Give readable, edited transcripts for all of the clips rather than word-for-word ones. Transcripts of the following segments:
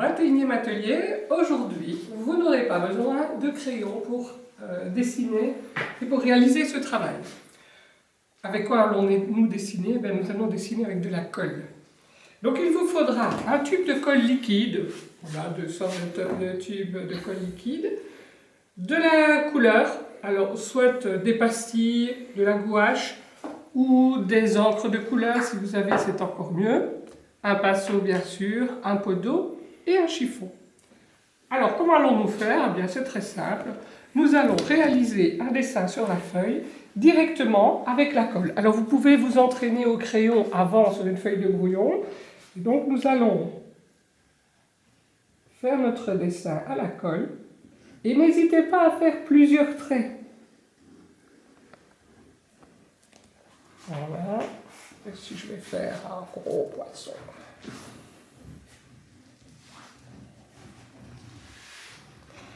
21e atelier. Aujourd'hui, vous n'aurez pas besoin de crayon pour dessiner et pour réaliser ce travail. Avec quoi allons-nous dessiner? Nous allons dessiner avec de la colle. Donc il vous faudra un tube de colle liquide, voilà, deux sortes de tubes de colle liquide, de la couleur, alors soit des pastilles, de la gouache ou des encres de couleur, si vous avez c'est encore mieux, un pinceau bien sûr, un pot d'eau et un chiffon. Alors comment allons-nous faire? Eh bien c'est très simple, nous allons réaliser un dessin sur la feuille directement avec la colle. Alors vous pouvez vous entraîner au crayon avant sur une feuille de brouillon. Et donc nous allons faire notre dessin à la colle et n'hésitez pas à faire plusieurs traits. Voilà, et si je vais faire un gros poisson.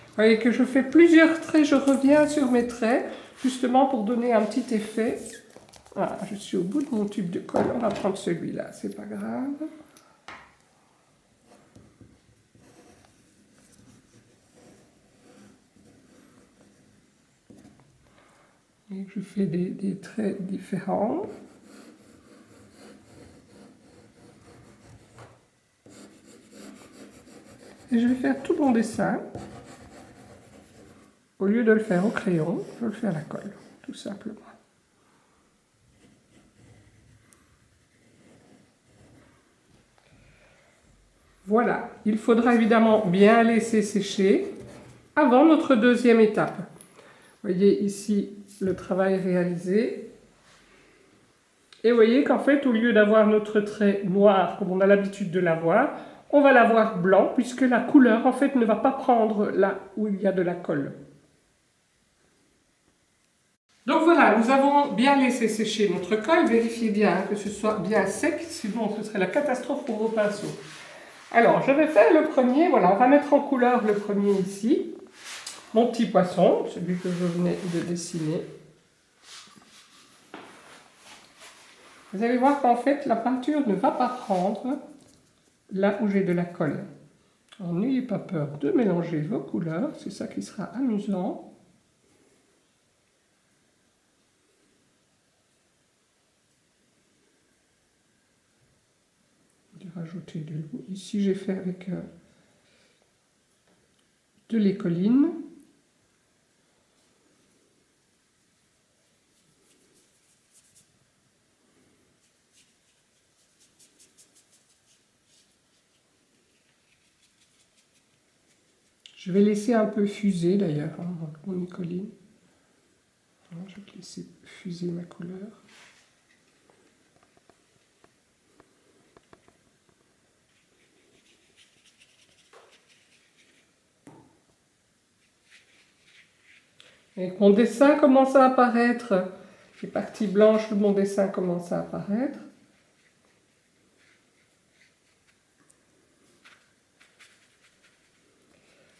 Vous voyez que je fais plusieurs traits, je reviens sur mes traits, justement pour donner un petit effet. Voilà, je suis au bout de mon tube de colle, on va prendre celui-là, c'est pas grave. Et je fais des traits différents. Et je vais faire tout mon dessin. Au lieu de le faire au crayon, je le fais à la colle, tout simplement. Voilà, il faudra évidemment bien laisser sécher avant notre deuxième étape. Vous voyez ici le travail réalisé. Et vous voyez qu'en fait, au lieu d'avoir notre trait noir comme on a l'habitude de l'avoir, on va l'avoir blanc puisque la couleur en fait ne va pas prendre là où il y a de la colle. Donc voilà, nous avons bien laissé sécher notre colle. Vérifiez bien que ce soit bien sec, sinon ce serait la catastrophe pour vos pinceaux. Alors, je vais faire le premier. Voilà, on va mettre en couleur le premier ici. Mon petit poisson, celui que je venais de dessiner. Vous allez voir qu'en fait, la peinture ne va pas prendre là où j'ai de la colle. Alors, n'ayez pas peur de mélanger vos couleurs, c'est ça qui sera amusant. Rajouter de l'eau. Ici, j'ai fait avec de l'écoline. Je vais laisser un peu fuser d'ailleurs mon écoline. Je vais laisser fuser ma couleur. Et mon dessin commence à apparaître. Les parties blanches de mon dessin commencent à apparaître.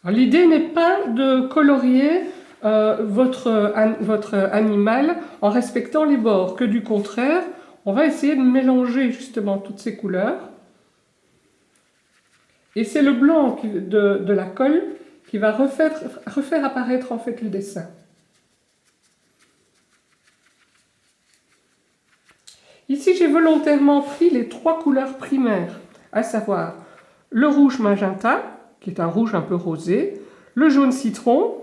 L'idée n'est pas de colorier votre animal en respectant les bords, que du contraire, on va essayer de mélanger justement toutes ces couleurs. Et c'est le blanc de la colle qui va refaire apparaître en fait le dessin. Ici, j'ai volontairement pris les trois couleurs primaires, à savoir le rouge magenta, qui est un rouge un peu rosé, le jaune citron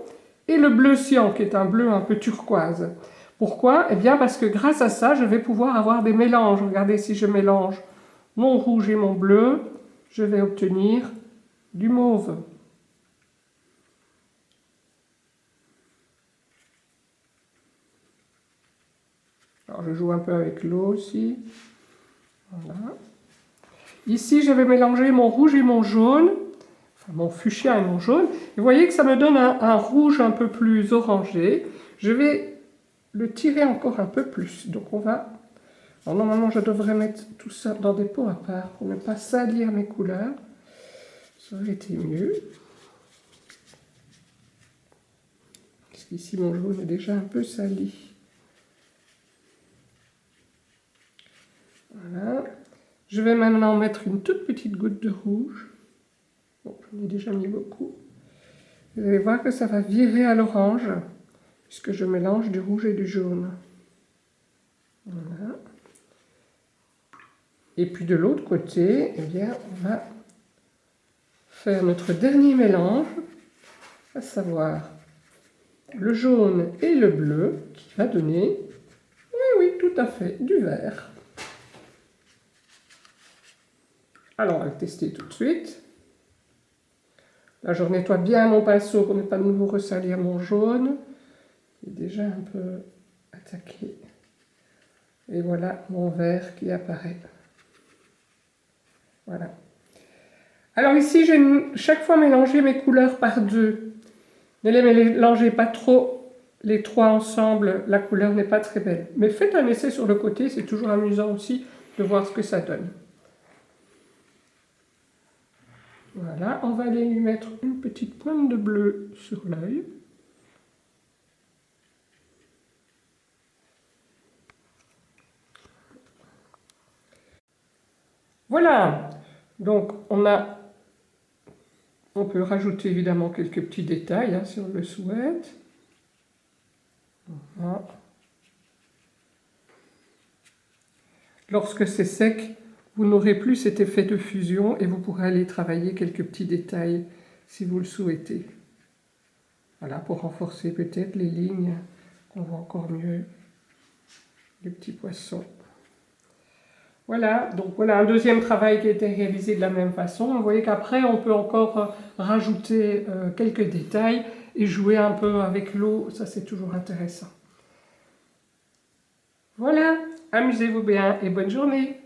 et le bleu cyan, qui est un bleu un peu turquoise. Pourquoi? Eh bien parce que grâce à ça, je vais pouvoir avoir des mélanges. Regardez, si je mélange mon rouge et mon bleu, je vais obtenir du mauve. Alors je joue un peu avec l'eau aussi. Voilà. Ici, je vais mélanger mon rouge et mon jaune, enfin mon fuchsia et mon jaune. Et vous voyez que ça me donne un rouge un peu plus orangé. Je vais le tirer encore un peu plus. Donc on va... Alors normalement, je devrais mettre tout ça dans des pots à part pour ne pas salir mes couleurs. Ça aurait été mieux. Parce qu'ici, mon jaune est déjà un peu sali. Voilà. Je vais maintenant mettre une toute petite goutte de rouge. Bon, j'en ai déjà mis beaucoup. Vous allez voir que ça va virer à l'orange, puisque je mélange du rouge et du jaune. Voilà. Et puis de l'autre côté, eh bien, on va faire notre dernier mélange, à savoir le jaune et le bleu, qui va donner, oui, tout à fait, du vert. Alors, on va le tester tout de suite. Là, je nettoie bien mon pinceau pour ne pas de nouveau ressalir mon jaune. Il est déjà un peu attaqué. Et voilà mon vert qui apparaît. Voilà. Alors ici, j'ai chaque fois mélangé mes couleurs par deux. Ne les mélangez pas trop les trois ensemble, la couleur n'est pas très belle. Mais faites un essai sur le côté, c'est toujours amusant aussi de voir ce que ça donne. Voilà, on va aller lui mettre une petite pointe de bleu sur l'œil. Voilà, donc on peut rajouter évidemment quelques petits détails si on le souhaite. Voilà. Lorsque c'est sec, vous n'aurez plus cet effet de fusion et vous pourrez aller travailler quelques petits détails si vous le souhaitez. Voilà, pour renforcer peut-être les lignes, qu'on voit encore mieux les petits poissons. Voilà, donc voilà un deuxième travail qui a été réalisé de la même façon. Vous voyez qu'après, on peut encore rajouter quelques détails et jouer un peu avec l'eau, ça c'est toujours intéressant. Voilà, amusez-vous bien et bonne journée!